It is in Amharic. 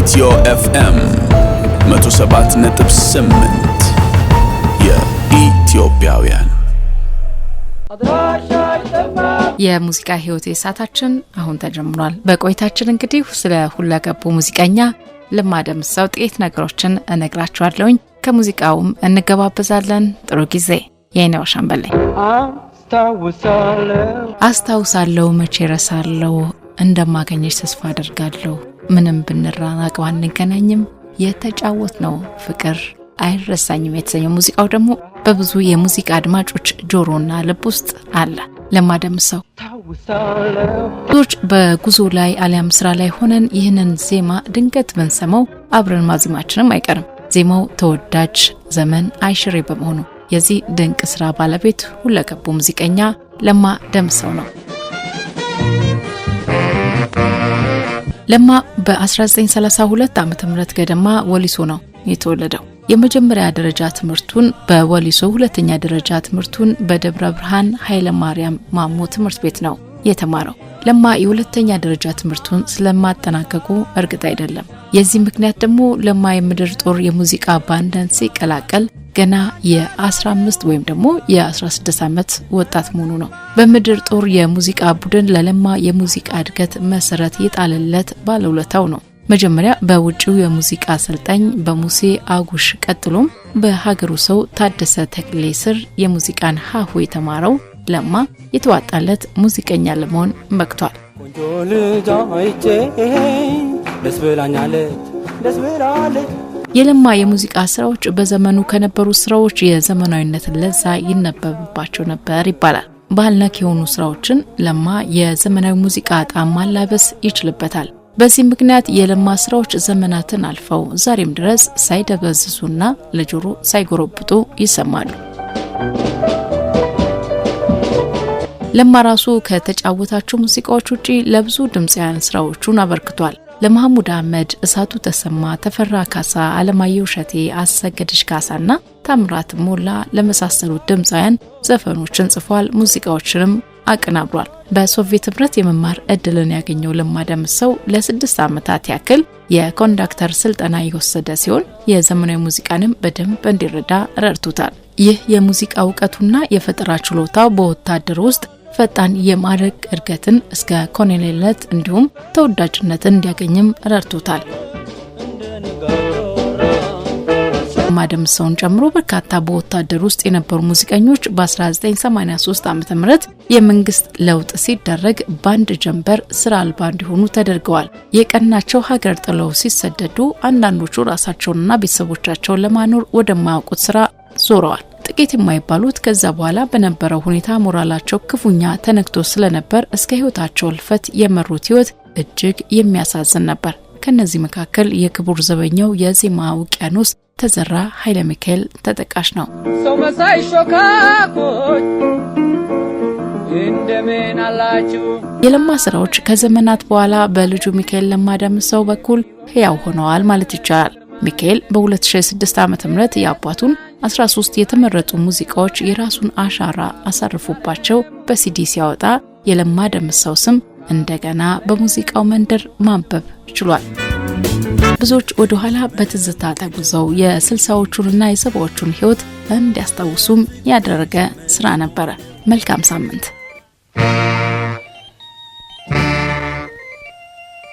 ኢትዮ ኤፍኤም 107.8 የኢትዮጵያውያን የሙዚቃ ህይወት የሳታችን አሁን ተጀምሯል። በቆይታችን እንግዲህ ስለ ሁለገቡ ሙዚቀኛ ለማ ደምሰው ጥቂት ነገሮችን እነግራችኋለሁ። ከሙዚቃውም እንገባበዛለን። ጥሩ ጊዜ። የኔው ሻምበለኝ አስታውሳለሁ መቼ ረሳለሁ እንደማገኘሽ ተስፋ አደርጋለሁ ምንም ብንራራቅ አንገናኝም የተጫወትነው ፍቅር አይረሳኝም የተሰኘው ሙዚቃው ደግሞ በብዙ የሙዚቃ አድማጮች ጆሮና ልብ ውስጥ አለ። ለማ ደምሰው ብዙዎች በጉዞ ላይ አሊያም ስራ ላይ ሆነን ይህንን ዜማ ድንገት ብንሰማው አብረን ማዜማችንም አይቀርም። ዜማው ተወዳጅ ዘመን አይሽሬ በመሆኑ የዚህ ድንቅ ስራ ባለቤት ሁለገቡ ሙዚቀኛ ለማ ደምሰው ነው። ለማ በ1932 ዓመተ ምህረት ገደማ ወሊሶ ነው የተወለደው። የመጀመሪያ ደረጃ ትምህርቱን በወሊሶ፣ ሁለተኛ ደረጃ ትምህርቱን በደብረ ብርሃን ኃይለ ማርያም ማሞ ትምህርት ቤት ነው የተማረው። ለማ የሁለተኛ ደረጃ ትምህርቱን ስለማጠናቀቁ እርግጥ አይደለም። የዚህ ምክንያት ደግሞ ለማ የምድር ጦር የሙዚቃ ባንድን ሲቀላቀል ገና የ15 ወይም ደግሞ የ16 ዓመት ወጣት መሆኑ ነው። በምድር ጦር የሙዚቃ ቡድን ለለማ የሙዚቃ እድገት መሰረት የጣለለት ባለውለታው ነው። መጀመሪያ በውጪው የሙዚቃ አሰልጣኝ በሙሴ አጉሽ ቀጥሎም በሀገሩ ሰው ታደሰ ተክሌ ስር የሙዚቃን ሀሁ የተማረው ለማ የተዋጣለት ሙዚቀኛ ለመሆን በቅቷል። የለማ የሙዚቃ ስራዎች በዘመኑ ከነበሩ ስራዎች የዘመናዊነት ለዛ ይነበብባቸው ነበር ይባላል። ባህልነክ የሆኑ ስራዎችን ለማ የዘመናዊ ሙዚቃ ጣዕም ማላበስ ይችልበታል። በዚህ ምክንያት የለማ ስራዎች ዘመናትን አልፈው ዛሬም ድረስ ሳይደበዝዙና ለጆሮ ሳይጎረብጡ ይሰማሉ። ለማ ራሱ ከተጫወታቸው ሙዚቃዎች ውጪ ለብዙ ድምጻውያን ስራዎቹን አበርክቷል። ለመሐሙድ አህመድ፣ እሳቱ ተሰማ፣ ተፈራ ካሳ፣ አለማየሁ ሸቴ፣ አሰገድሽ ካሳና ታምራት ሞላ ለመሳሰሉት ድምጻውያን ዘፈኖችን ጽፏል። ሙዚቃዎችንም አቀናብሯል። በሶቪየት ህብረት የመማር እድልን ያገኘው ለማ ደምሰው ለ6 ዓመታት ያክል የኮንዳክተር ስልጠና የወሰደ ሲሆን የዘመናዊ ሙዚቃንም በደንብ እንዲረዳ ረድቶታል። ይህ የሙዚቃ እውቀቱና የፈጠራ ችሎታው በወታደር ውስጥ ፈጣን የማዕረግ እድገትን እስከ ኮሎኔልነት እንዲሁም ተወዳጅነትን እንዲያገኝም ረድቶታል። ለማ ደምሰውን ጨምሮ በርካታ በወታደር ውስጥ የነበሩ ሙዚቀኞች በ1983 ዓመተ ምህረት የመንግስት ለውጥ ሲደረግ ባንድ ጀንበር ስራ አልባ እንዲሆኑ ተደርገዋል። የቀናቸው ሀገር ጥለው ሲሰደዱ አንዳንዶቹ ራሳቸውንና ቤተሰቦቻቸውን ለማኖር ወደማያውቁት ስራ ዞረዋል። ጥቂት የማይባሉት ከዛ በኋላ በነበረው ሁኔታ ሞራላቸው ክፉኛ ተነክቶ ስለነበር እስከ ህይወታቸው ልፈት የመሩት ህይወት እጅግ የሚያሳዝን ነበር። ከነዚህ መካከል የክቡር ዘበኛው የዜማ ውቅያኖስ ተዘራ ኃይለ ሚካኤል ተጠቃሽ ነው። ሰው መሳይ ሾካኮች እንደምን አላችሁ። የለማ ስራዎች ከዘመናት በኋላ በልጁ ሚካኤል ለማ ደምሰው በኩል ህያው ሆነዋል ማለት ይቻላል። ሚካኤል በ2006 ዓመተ ምህረት የአባቱን 13 የተመረጡ ሙዚቃዎች የራሱን አሻራ አሳርፎባቸው በሲዲ ሲያወጣ የለማ ደምሰው ስም እንደገና በሙዚቃው መንደር ማንበብ ችሏል። ብዙዎች ወደ ኋላ በትዝታ ተጉዘው የ60ዎቹንና የ70ዎቹን ህይወት እንዲያስታውሱም ያደረገ ስራ ነበር። መልካም ሳምንት።